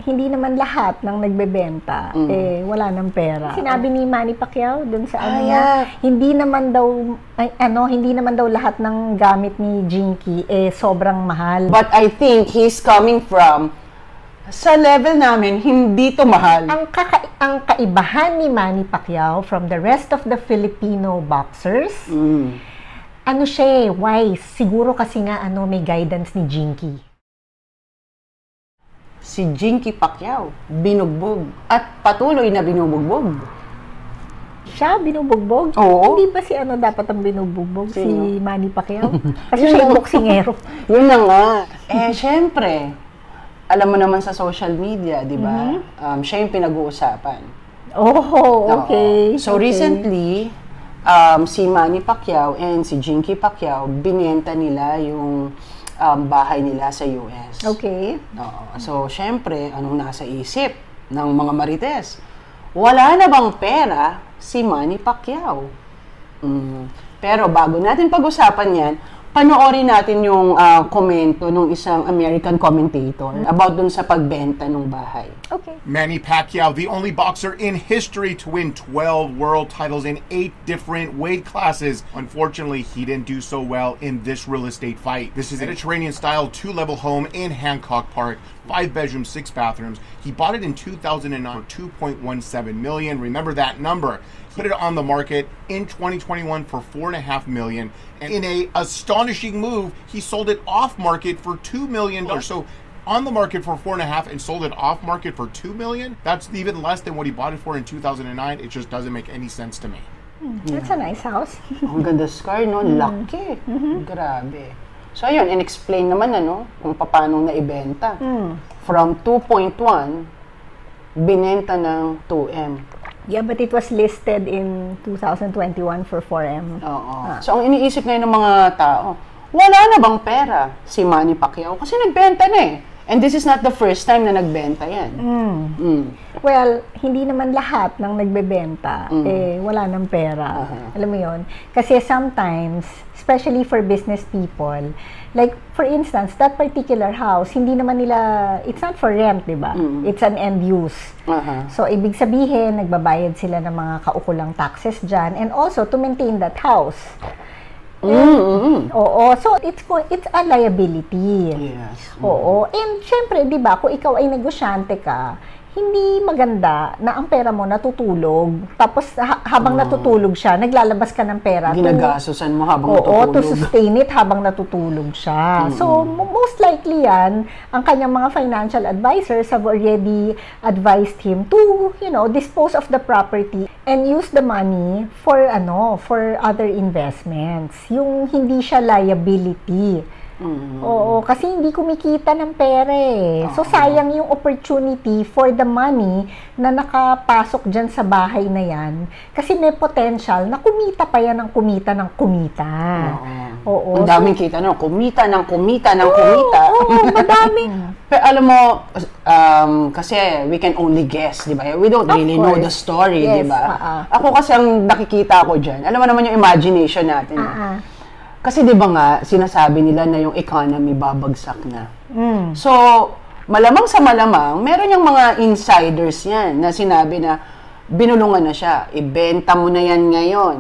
hindi naman lahat ng nagbebenta, wala ng pera. Sinabi ni Manny Pacquiao dun sa hindi naman daw lahat ng gamit ni Jinky sobrang mahal. But I think he's coming from sa level namin, hindi to mahal. Ang kaibahan ni Manny Pacquiao from the rest of the Filipino boxers, siya wise. Siguro kasi nga may guidance ni Jinky. Si Jinky Pacquiao, binugbog at patuloy na binubugbog. Siya binubugbog? Oo. Hindi ba si dapat ang binubugbog? Si Manny Pacquiao? Kasi siya yung boksingero. Yun na nga. Syempre, alam mo naman sa social media, di ba? Siya yung pinag-uusapan. Okay. So recently, si Manny Pacquiao and si Jinky Pacquiao, binenta nila yung bahay nila sa US. Okay. So, syempre, anong nasa isip ng mga marites? Wala na bang pera si Manny Pacquiao? Pero bago natin pag-usapan yan, panoorin natin yung komento ng isang American commentator about dun sa pagbenta ng bahay. Okay. Manny Pacquiao, the only boxer in history to win 12 world titles in 8 different weight classes. Unfortunately, he didn't do so well in this real estate fight. This is a Mediterranean-style 2-level home in Hancock Park, 5 bedrooms, 6 bathrooms. He bought it in 2009 for $2.17 million. Remember that number. Put it on the market in 2021 for $4.5 million. And in a astonishing move, he sold it off market for $2 million. So on the market for $4.5 and sold it off market for $2 million. That's even less than what he bought it for in 2009. It just doesn't make any sense to me. That's a nice house. Ang ganda scar, no? Laki. Grabe. So ayun, in-explain naman kung paano naibenta. From 2.1, binenta ng 2M. Yeah, but it was listed in 2021 for 4M. So, ang iniisip ngayon ng mga tao, wala na bang pera si Manny Pacquiao? Kasi nagbenta na eh. And this is not the first time na nagbenta yan. Well, hindi naman lahat ng nagbebenta, wala ng pera. Alam mo yon? Kasi sometimes, especially for business people, like, for instance, that particular house, hindi naman nila, it's not for rent, di ba? It's an end use. So, ibig sabihin, nagbabayad sila ng mga kaukulang taxes dyan, and also to maintain that house. So it's a liability. Yes. And syempre, 'di ba, kung ikaw ay negosyante ka, hindi maganda na ang pera mo natutulog, tapos habang natutulog siya, naglalabas ka ng pera. Ginagastusan mo habang natutulog. To sustain it habang natutulog siya. So, most likely yan, ang kanyang mga financial advisors have already advised him to, dispose of the property and use the money for other investments. Yung hindi siya liability. Kasi hindi kumikita ng pera eh. So, sayang yung opportunity for the money na nakapasok dyan sa bahay na yan. Kasi may potential na kumita pa yan ng kumita ng kumita. Ang daming kita, kumita ng kumita. Madami. Pero alam mo, kasi we can only guess, di ba? We don't really know the story, di ba? Ako kasi ang nakikita ko dyan, alam mo naman yung imagination natin. Kasi di ba nga, sinasabi nila na yung economy babagsak na. So, malamang sa malamang, meron yung mga insiders yan na sinabi na binulungan na siya, ibenta mo na yan ngayon.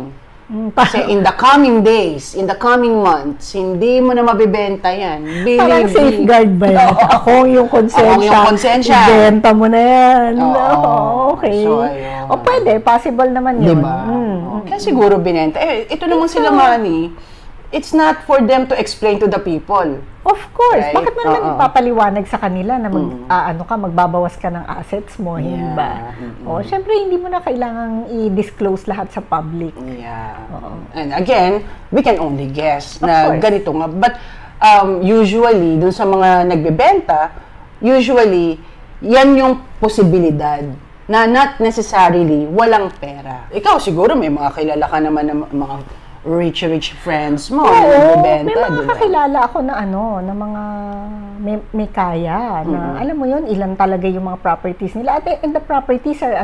Kasi in the coming days, in the coming months, hindi mo na mabibenta yan. Parang safeguard ba yan? Ako yung konsensya. Ibenta mo na yan. Okay. So, pwede, possible naman yun. Diba? Kaya siguro binenta. Ito naman sila Manny. It's not for them to explain to the people. Of course. Right? Bakit mo naman ipapaliwanag sa kanila na magbabawas ka ng assets mo, hindi ba? Syempre, hindi mo na kailangang i-disclose lahat sa public. And again, we can only guess na ganito nga. But usually, dun sa mga nagbebenta, usually, yan yung posibilidad na not necessarily walang pera. Ikaw siguro may mga kilala ka naman ng mga rich friends mo. May mga kakilala ako na na mga may kaya na alam mo yun, ilan talaga yung mga properties nila. And the properties are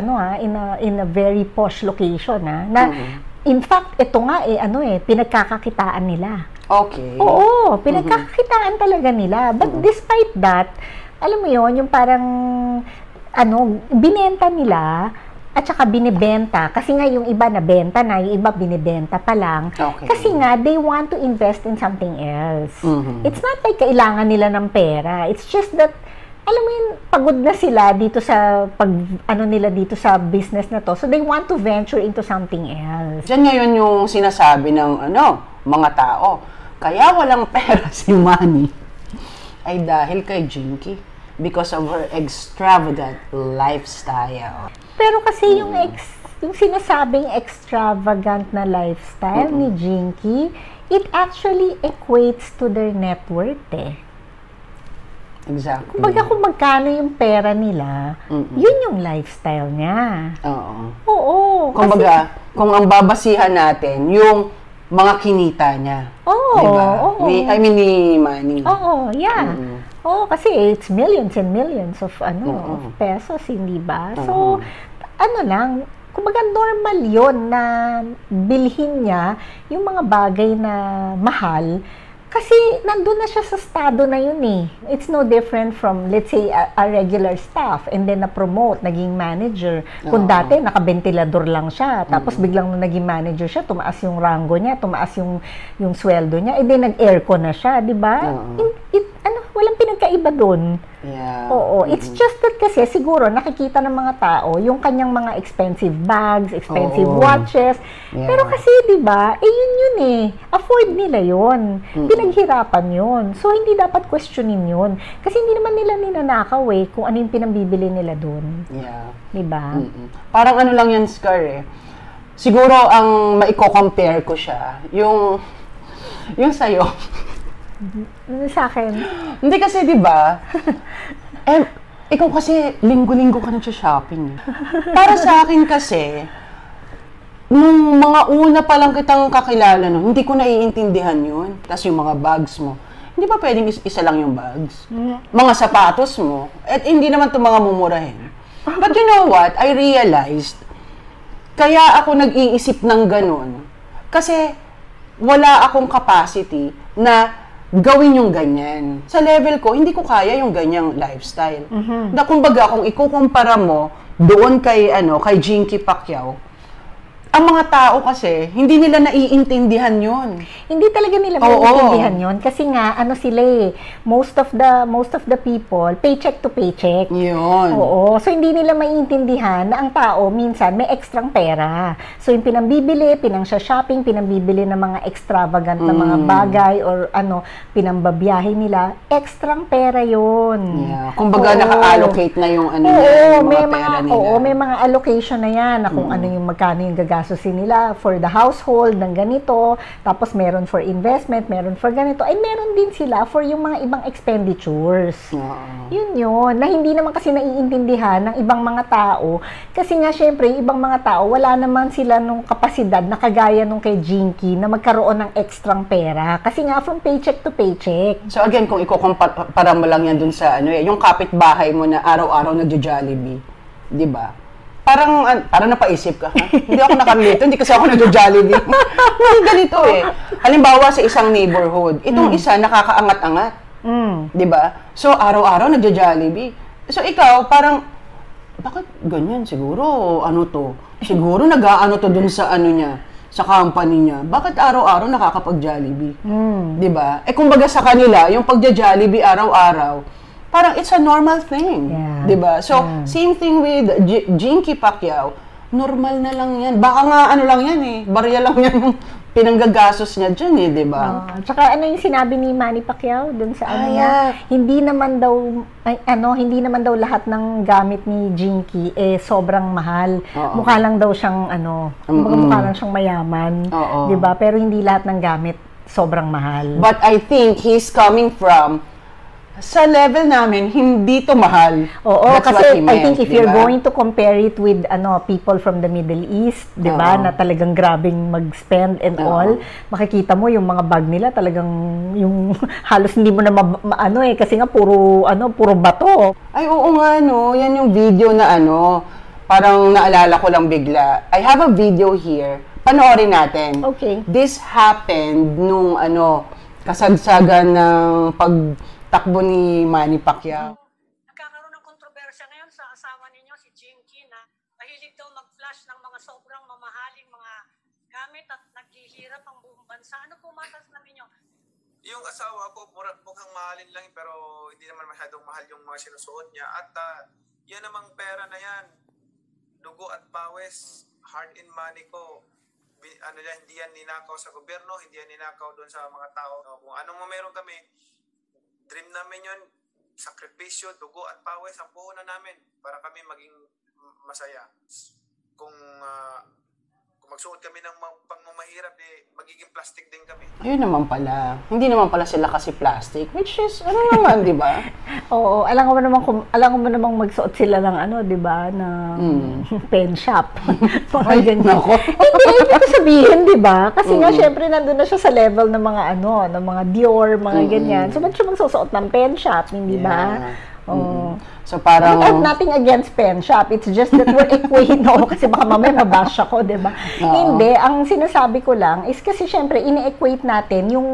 in a very posh location na in fact ito nga pinagkakakitaan nila. Okay. Pinagkakakitaan talaga nila. But despite that, alam mo yon, yung parang, binenta nila, at saka binibenta. Kasi nga yung iba nabenta na, yung iba binibenta pa lang. Okay. Kasi nga, they want to invest in something else. It's not like kailangan nila ng pera. It's just that, alam mo yun, pagod na sila dito sa, nila dito sa business na to. So, they want to venture into something else. Diyan ngayon yung sinasabi ng, mga tao. Kaya walang pera si Manny ay dahil kay Jinky because of her extravagant lifestyle. Pero kasi yung sinasabing extravagant na lifestyle ni Jinky, it actually equates to their net worth Exactly. Kumbaga kung magkano yung pera nila, yun yung lifestyle niya. Oo. Kumbaga, kung ang babasihan natin, yung mga kinita niya. Diba? I mean, ni Manny. Yeah. Kasi it's millions and millions of of pesos, hindi ba? So, kumbaga normal yon na bilhin niya yung mga bagay na mahal kasi nandun na siya sa estado na yun eh. It's no different from, let's say, a regular staff and then na-promote, naging manager. Kung dati, nakabentilador lang siya, tapos biglang nung naging manager siya, tumaas yung rango niya, tumaas yung sweldo niya, and then nag-aircon na siya, di ba? Walang pinagkaiba dun. Yeah. It's just that kasi siguro nakikita ng mga tao yung kanyang mga expensive bags, expensive watches. Yeah. Pero kasi 'di ba, yun eh. Afford nila 'yon. Pinaghirapan 'yon. So hindi dapat questionin 'yon. Kasi hindi naman nila ninanakaw kung ano yung pinambibili nila doon. Yeah. 'Di ba? Parang lang yan, Scar Siguro ang maiko-compare ko siya, yung sa'yo. Sa akin. Hindi kasi, di ba? Ikaw kasi, linggo-linggo ka nagsha-shopping. Para sa akin kasi, nung mga una pa lang kitang kakilala, hindi ko naiintindihan yun. Tapos yung mga bags mo. Hindi ba pwedeng isa lang yung bags? Mga sapatos mo. At hindi naman ito mga mumurahin. But you know what? I realized, kaya ako nag-iisip ng ganun. Kasi, wala akong capacity na gawin yung ganyan. Sa level ko, hindi ko kaya yung ganyang lifestyle. Na kumbaga, kung ikukumpara mo doon kay Jinky Pacquiao, ang mga tao kasi, hindi nila naiintindihan yun. Hindi talaga nila naiintindihan yun. Kasi nga, sila most of the people, paycheck to paycheck. Yun. So, hindi nila maiintindihan na ang tao, minsan, may ekstrang pera. So, yung pinang-shopping, pinambibili ng mga extravagant na mga bagay, or pinambabiyahe nila, ekstrang pera yun. Yeah. Kumbaga, naka-allocate na yung yung mga pera nila. May mga allocation na yan, na kung magkano yung gagastusin nila for the household ng ganito, tapos meron for investment, meron for ganito, ay meron din sila for yung mga ibang expenditures. Yun, na hindi naman kasi naiintindihan ng ibang mga tao, kasi nga syempre, yung ibang mga tao, wala naman sila nung kapasidad na kagaya nung kay Jinky na magkaroon ng ekstrang pera, kasi nga from paycheck to paycheck. So again, kung ikukumpara mo lang yan dun sa yung kapitbahay mo na araw-araw nagjo-Jollibee, di ba? Parang napaisip ka, ha? Hindi ako nakamito, hindi kasi ako nagjo-Jollibee. Hindi ganito Halimbawa sa isang neighborhood, itong isa nakakaangat-angat. 'Di ba? So araw-araw nagjo-Jollibee. So ikaw parang bakit ganyan siguro Siguro nag-aano to dun sa niya, sa company niya. Bakit araw-araw nakakapag-Jollibee? 'Di ba? Kumbaga sa kanila, yung pagja-Jollibee araw-araw, parang it's a normal thing. Yeah. Diba? So, same thing with Jinky Pacquiao. Normal na lang yan. Baka nga lang yan barya lang yan yung pinanggagasos niya dyan diba? Tsaka yung sinabi ni Manny Pacquiao dun sa hindi naman daw lahat ng gamit ni Jinky sobrang mahal. Mukha lang daw siyang mukha lang siyang mayaman. Diba? Pero hindi lahat ng gamit sobrang mahal. But I think he's coming from sa level namin, hindi to mahal. Kasi I think if you're going to compare it with people from the Middle East, 'di ba, na talagang grabing mag-spend and all, makikita mo yung mga bag nila talagang yung halos hindi mo na kasi nga puro bato. Ay oo nga yan yung video na parang naalala ko lang bigla. I have a video here. Panoorin natin. Okay. This happened nung kasagsagan ng takbo ni Manny Pacquiao. sa asawa ninyo, si Jinky, na mahilig daw mag-flash ng mga sobrang mamahaling mga gamit at naghihirap ang buong bansa. Ano po masasabi niyo? Yung asawa ko, mukhang mahalin lang pero hindi naman masyadong mahal yung mga sinusuot niya. At yan namang pera na yan, dugo at pawis, hard-in money ko. Hindi yan ninakaw sa gobyerno, hindi yan ninakaw doon sa mga tao. Kung anong meron kami, dream namin yun, sakripisyo, dugo at pawis ang puhunan namin para kami maging masaya. Kung magsuot kami ng pangmamahirap, magiging plastic din kami. Ayun naman pala. Hindi naman pala sila kasi plastic, which is, ano naman, di ba? Oo, alam mo namang magsuot sila ng di ba, ng pen shop. Mga ganyan. Hindi, ibig ko sabihin, di ba? Kasi nga, syempre, nandun na siya sa level ng mga ng mga Dior, mga ganyan. So, ba't siya magsusuot ng pen shop, hindi ba? Oh. So parang I have nothing against pen shop. It's just that we're equating, kasi baka mamaya mabash ako, 'di ba? Hindi, ang sinasabi ko lang is kasi syempre ini-equate natin yung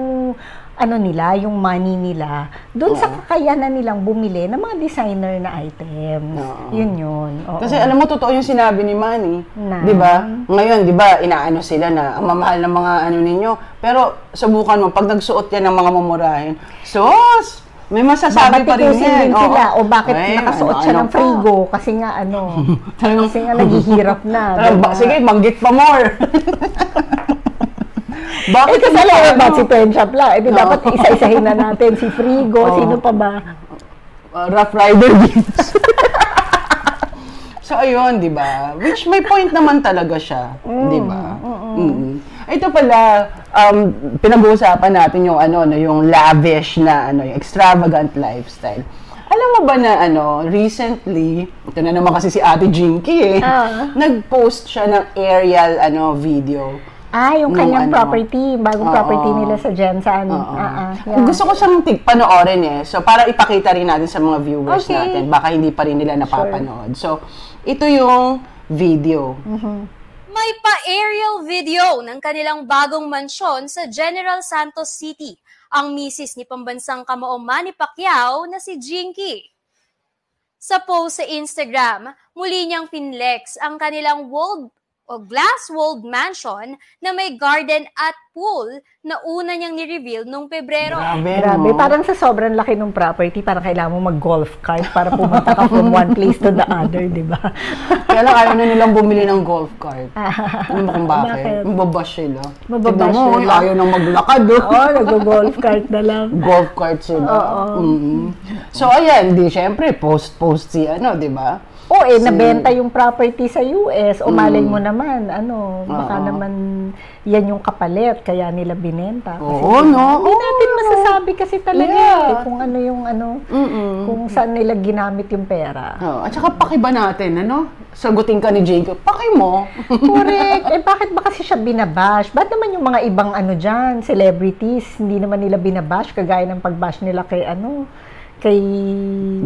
nila, yung money nila doon sa kakayanan nilang bumili ng mga designer na item. Yun. Kasi alam mo, totoo yung sinabi ni Manny, 'di ba? Ngayon, 'di ba, inaano sila na ang mamahal ng mga ninyo. Pero subukan mo pag nagsuot yan ng mga mumurahin. Sos! May masasabi pa rin yan. Sila, o bakit nakasuot siya ng frigo? Kasi nga, kasi nga naghihirap na. Sige, manggit pa more. Bakit kasi alam ba si pen shop lang? Dapat isa-isahin na natin si frigo. Sino pa ba? Rough Rider Beans. So, ayun, di ba? Which may point naman talaga siya. Di ba? Ito pala, pinag-uusapan natin yung yung lavish na yung extravagant lifestyle. Alam mo ba na recently, ito na naman kasi si Ate Jinky nag-post siya ng aerial video. Yung kanyang property, bagong property nila sa Jensan. Gusto ko siyang panoorin So, para ipakita rin natin sa mga viewers natin, baka hindi pa rin nila napapanood. So, ito yung video. May pa-aerial video ng kanilang bagong mansyon sa General Santos City, ang misis ni pambansang kamao Manny Pacquiao na si Jinky. Sa post sa Instagram, muli niyang pinlex ang kanilang glass-walled mansion na may garden at pool na una niyang ni-reveal noong Pebrero. Grabe. Parang sa sobrang laki ng property, parang kailangan mo mag-golf cart para pumunta ka from one place to the other, di ba? Kaya lang ayaw na nilang bumili ng golf cart. Ano ba kung bakit? Mababash sila. Tignan mo, ayaw nang maglakad. Nag-golf cart na lang. Golf cart sila. So, ayan, syempre, post si di ba? Nabenta yung property sa US. O malay mo naman, baka naman yan yung kapalit, kaya nila binenta. Hindi natin masasabi kasi talaga kung ano yung kung saan nila ginamit yung pera. At saka pakiba natin, sagutin ka ni Jacob, paki mo. Correct. Bakit ba kasi siya binabash? Ba't naman yung mga ibang dyan, celebrities, hindi naman nila binabash, kagaya ng pagbash nila kay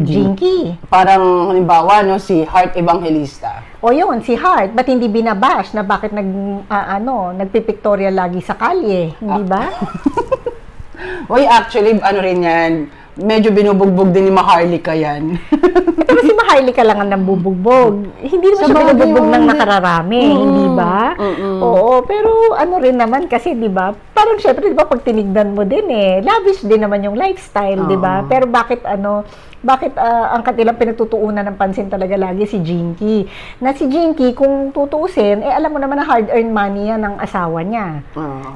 Jinky. Parang halimbawa si Heart Evangelista. Yun, si Heart, ba't hindi binabash na bakit nagpipictorial lagi sa kalye, hindi ba? Actually, rin yan, medyo binubugbog din ni Maharlika yan. Pero si Maharlika lang ang nambubugbog. Hindi naman siya binubugbog ng nakararami, hindi ba? Oo, pero rin naman kasi, di ba? Parang syempre, di ba, pag tinignan mo din lavish din naman yung lifestyle, di ba? Pero bakit ang kanilang pinagtutuunan ng pansin talaga lagi si Jinky? Na si Jinky, kung tutuusin, alam mo naman na hard-earned money yan ng asawa niya.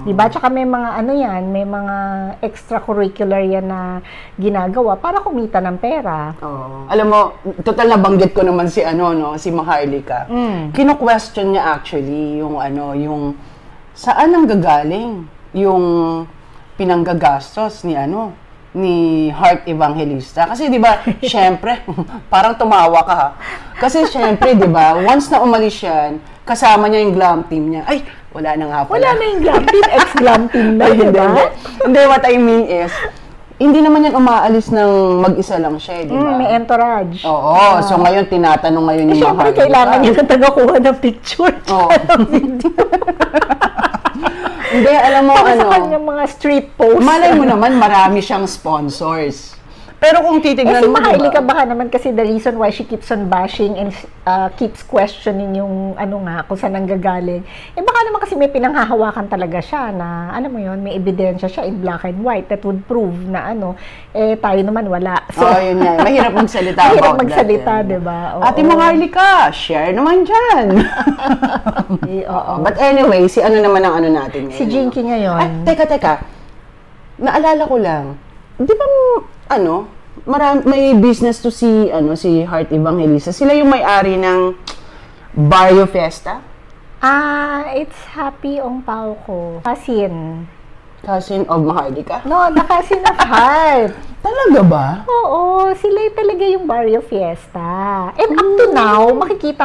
Di ba? Tsaka may mga may mga extracurricular yan na ginagawa para kumita ng pera. Alam mo, total nabanggit ko naman si si Maharlika. Kino-question niya actually yung saan ang gagaling yung pinanggagastos ni Heart Evangelista. Kasi 'di ba, syempre, parang tumawa ka ha. Kasi syempre, 'di ba, once na umalis yan, kasama niya yung glam team niya. Ay, wala na nga pala. Wala na yung glam team, ex-glam team na, di ba? Hindi, what I mean is, hindi naman yan umaalis ng mag-isa lang siya, di ba? May entourage. Oo, so ngayon tinatanong ngayon ni Maharlika. Siyempre, kailangan niya ng tagakuha ng picture. Hindi, alam mo sa kanyang mga street posts. Malay mo naman, marami siyang sponsors. Pero kung titignan mo, Maharlika baka naman kasi the reason why she keeps on bashing and keeps questioning yung kung saan nanggagaling. Baka naman kasi may pinanghahawakan talaga siya na, alam mo yun, may ebidensya siya in black and white that would prove na tayo naman wala. So, yun nga. Mahirap magsalita about that. Mahirap magsalita, diba? Ate Maharlika, share naman dyan. But anyway, si naman ang natin ngayon. Si Jinky ngayon. Teka. Naalala ko lang. Di ba may business to si Heart Evangelista. Sila yung may-ari ng Barrio Fiesta? It's Happy Ong Pao ko. Cousin of Maharlika? No, the cousin of Heart. Talaga ba? Oo, sila talaga yung Barrio Fiesta. And up to now, makikita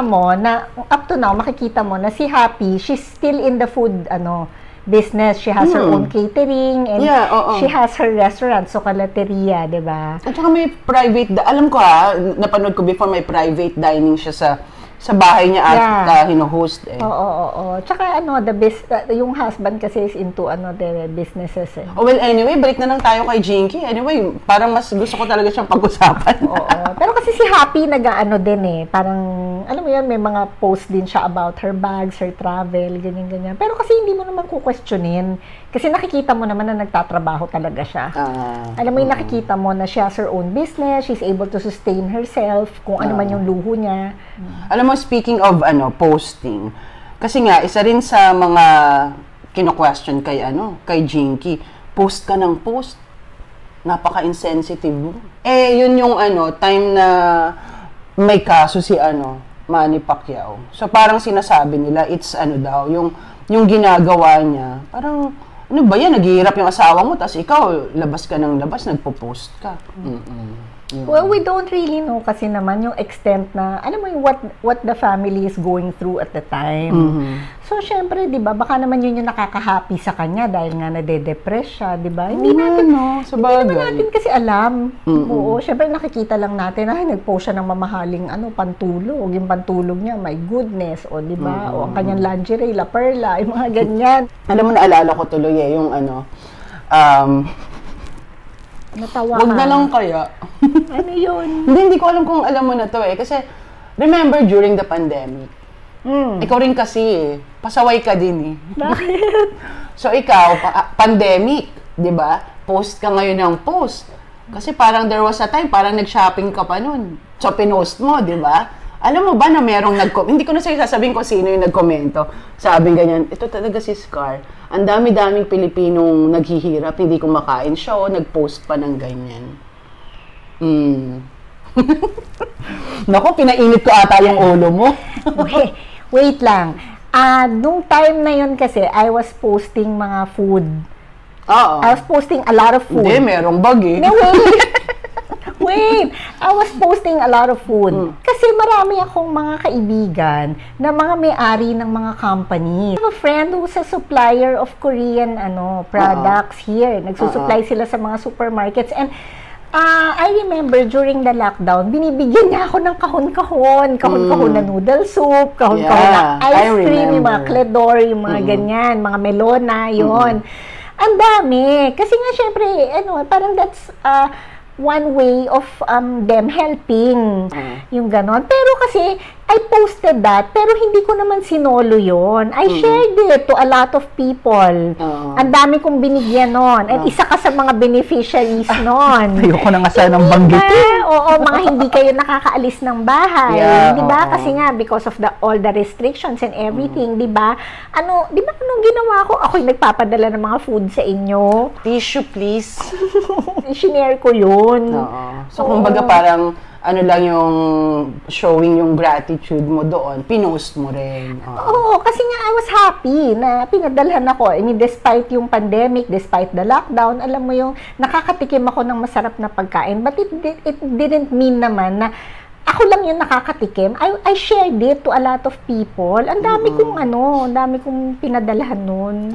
mo na si Happy, she's still in the food business. She has her own catering and she has her restaurant, Socalateria, di ba? At saka may private, alam ko napanood ko before, may private dining siya sa bahay niya at hino-host Oo. Tsaka yung husband kasi is into the businesses Well, anyway, balik na lang tayo kay Jinky. Anyway, parang mas gusto ko talaga siyang pag-usapan. Oo. Pero kasi si Happy din parang, alam mo yun, may mga post din siya about her bags, her travel, ganyan. Pero kasi hindi mo naman kukwestiyonin. Kasi nakikita mo naman na nagtatrabaho talaga siya. Alam mo yung nakikita mo na she has her own business, she's able to sustain herself, kung ano man yung luho niya. Alam mo, speaking of posting, kasi nga, isa rin sa mga kino-question kay Jinky, post ka ng post. Napaka-insensitive mo. Yun yung time na may kaso si Manny Pacquiao. So parang sinasabi nila, it's yung ginagawa niya, parang ba yan, naghihirap yung asawa mo, tapos ikaw, labas ka ng labas, nagpo-post ka. Well, we don't really know kasi naman yung extent na, alam mo yung what the family is going through at the time. So, syempre, di ba, baka naman yun yung nakaka-happy sa kanya dahil nga nade-depress siya, di ba? Hindi naman natin kasi alam. Oo, syempre nakikita lang natin, nag-post siya ng mamahaling pantulog. Yung pantulog niya, my goodness, o di ba? O ang kanyang lingerie, La Perla, yung mga ganyan. Alam mo, naalala ko tuloy yung natawa wag na lang kaya. Ano yun? Hindi ko alam kung alam mo na to kasi remember during the pandemic, ikaw rin kasi pasaway ka din Bakit? So ikaw, pandemic, di ba? Post ka ngayon ng post. Kasi parang there was a time, parang nag-shopping ka pa nun. So pinost mo, di ba? Alam mo ba na merong hindi ko na sa'yo sasabihin kung sino yung nagkomento. Sabing ganyan, ito talaga si Scar. Ang dami-daming Pilipinong naghihirap, hindi kumakain siya o nag-post pa ng ganyan. Naku, pinainit ko ata yung ulo mo. Wait lang. Nung time na yun kasi, I was posting mga food. I was posting a lot of food. Hindi, merong bag No, wait! I was posting a lot of food. Kasi marami akong mga kaibigan na mga may-ari ng mga company. I have a friend who's a supplier of Korean products here. Nagsusupply sila sa mga supermarkets. And I remember during the lockdown, binibigyan niya ako ng kahon-kahon na noodle soup, kahon-kahon na ice cream, yung mga Cledor, yung mga ganyan, mga melona, yun. Ang dami. Kasi nga, syempre, parang that's one way of them helping. Yung ganon. Pero kasi, I posted that, pero hindi ko naman sinolo yon. I shared it to a lot of people. Ang dami kong binigyan nun. At isa ka sa mga beneficiaries nun. Ayoko na nga sanang banggitin. Oo, mga hindi kayo nakakaalis ng bahay. Di ba? Kasi nga, because of all the restrictions and everything, di ba? Di ba anong ginawa ko? Ako'y nagpapadala ng mga food sa inyo. Tissue, please. Shinare ko yun. So, kumbaga parang lang yung showing yung gratitude mo doon, pinost mo rin. Oo, kasi nga I was happy na pinadalhan ako. I mean, despite yung pandemic, despite the lockdown, alam mo yung nakakatikim ako ng masarap na pagkain. But it didn't mean naman na ako lang yung nakakatikim. I shared it to a lot of people. Ang dami kong pinadalhan nun.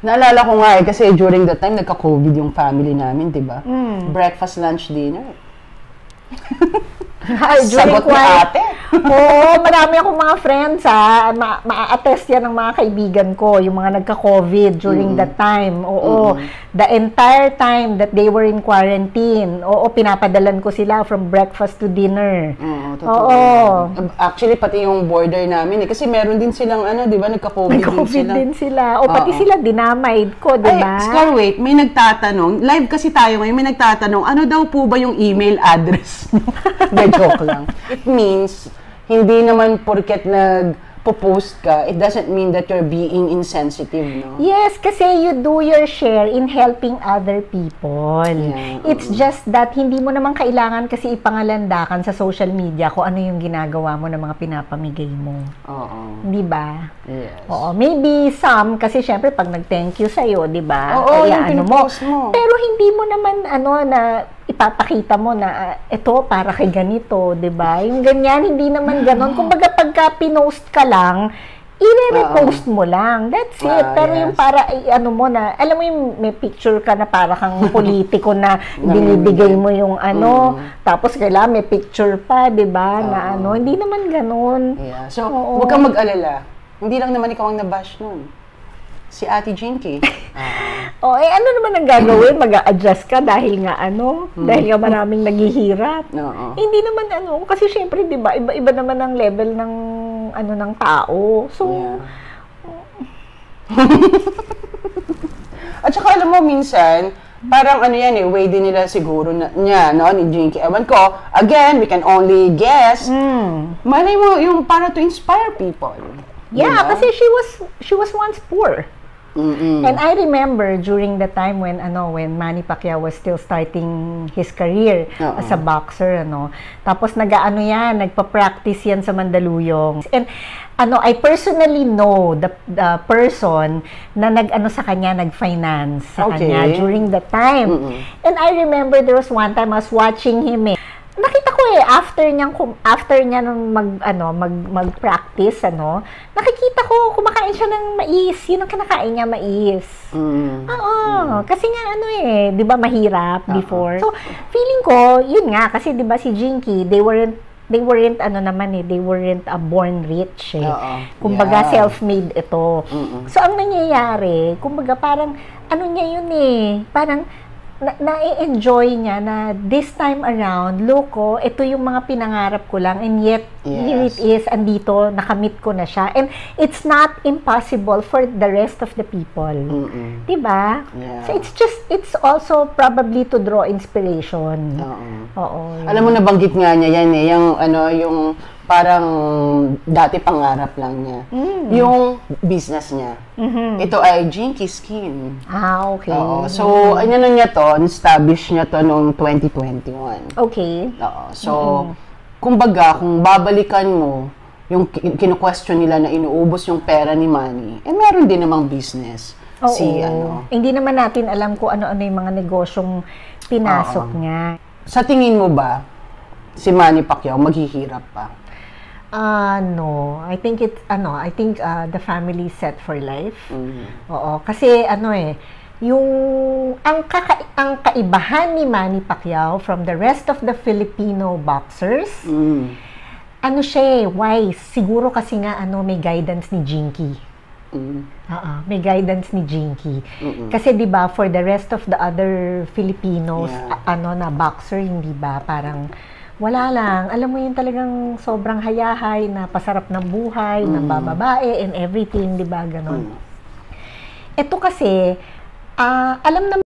Naalala ko nga kasi during that time, nagka-COVID yung family namin, di ba? Breakfast, lunch, dinner. Sagot ni ate. Oo, marami akong mga friends ma-attest yan ng mga kaibigan ko, yung mga nagka-COVID during that time. Oo, the entire time that they were in quarantine, pinapadalan ko sila from breakfast to dinner. Oo. Actually, pati yung border namin, kasi meron din silang, di ba, nagka-COVID din sila. Pati sila dinamay ko, di ba? Scar, wait, may nagtatanong, live kasi tayo ngayon, may nagtatanong, ano daw po ba yung email address? Joke lang. It means, hindi naman porket nagpo-post ka, it doesn't mean that you're being insensitive, no? Yes, kasi you do your share in helping other people. Yeah. It's just that hindi mo naman kailangan kasi ipangalandakan sa social media kung ano yung ginagawa mo ng mga pinapamigay mo. Oo. Di ba? Yes. Oo, maybe some, kasi syempre pag nag-thank you sa'yo, di ba? Oo, yung pinupost mo. Pero hindi mo naman, na ipapakita mo na ito para kay ganito, 'di ba? Yung ganyan hindi naman ganoon. Kumbaga pagka pinost ka lang, i-repost mo lang. That's it. Pero yung para mo na, alam mo yung may picture ka na para kang politiko na binibigay mo yung tapos kailangan may picture pa, 'di ba? Na hindi naman ganoon. Yeah. So, huwag kang mag-alala. Hindi lang naman ikaw ang nabash noon. Si Ate Jinky. Ano naman ang gagawin? Mag-a-adjust ka dahil nga dahil nga maraming naghihirap. Hindi naman kasi syempre 'di ba, iba naman ang level ng ng tao. So At saka alam mo minsan, parang way din nila siguro ni Jinky. Ewan ko, again, we can only guess. Malay mo yung para to inspire people. Yeah, kasi she was once poor. And I remember during the time when Manny Pacquiao was still starting his career as a boxer, Tapos nagpa-practice yan sa Mandaluyong. And I personally know the person na sa kanya, nag-finance sa kanya during the time. And I remember there was one time I was watching him nakita ko after niya nung mag-practice, nakikita ko kumakain siya ng mais. Yun ang kinakain niya, mais. Kasi nga di ba mahirap before. So, feeling ko, yun nga, kasi di ba si Jinky, they weren't they weren't born rich eh. Kumbaga self-made ito. So ang nangyayari, kumbaga parang niya yun eh, parang na-enjoy niya na this time around, loko, ito yung mga pinangarap ko lang, and yet, here it is, andito, nakamit ko na siya. And it's not impossible for the rest of the people. Diba? Yeah. So it's also probably to draw inspiration. Oo. Alam mo, nabanggit nga niya yan eh, yung parang dati pangarap lang niya. Yung business niya. Ito ay Jinky Skin. Okay. So, niya to, establish niya to noong 2021. Okay. So, kumbaga, kung babalikan mo, yung kinu-question nila na inuubos yung pera ni Manny, meron din namang business. Hindi naman natin alam kung ano-ano yung mga negosyong pinasok niya. Sa tingin mo ba, si Manny Pacquiao maghihirap pa? No. I think the family is set for life. Oo. Kasi ang kaibahan ni Manny Pacquiao from the rest of the Filipino boxers, wise. Siguro kasi nga, may guidance ni Jinky. May guidance ni Jinky. Kasi 'di ba, for the rest of the other Filipinos, na boxer, hindi ba, parang wala lang. Alam mo yun, talagang sobrang hayahay, na pasarap ng buhay, ng bababae, and everything, di ba, ganon. Ito kasi, alam naman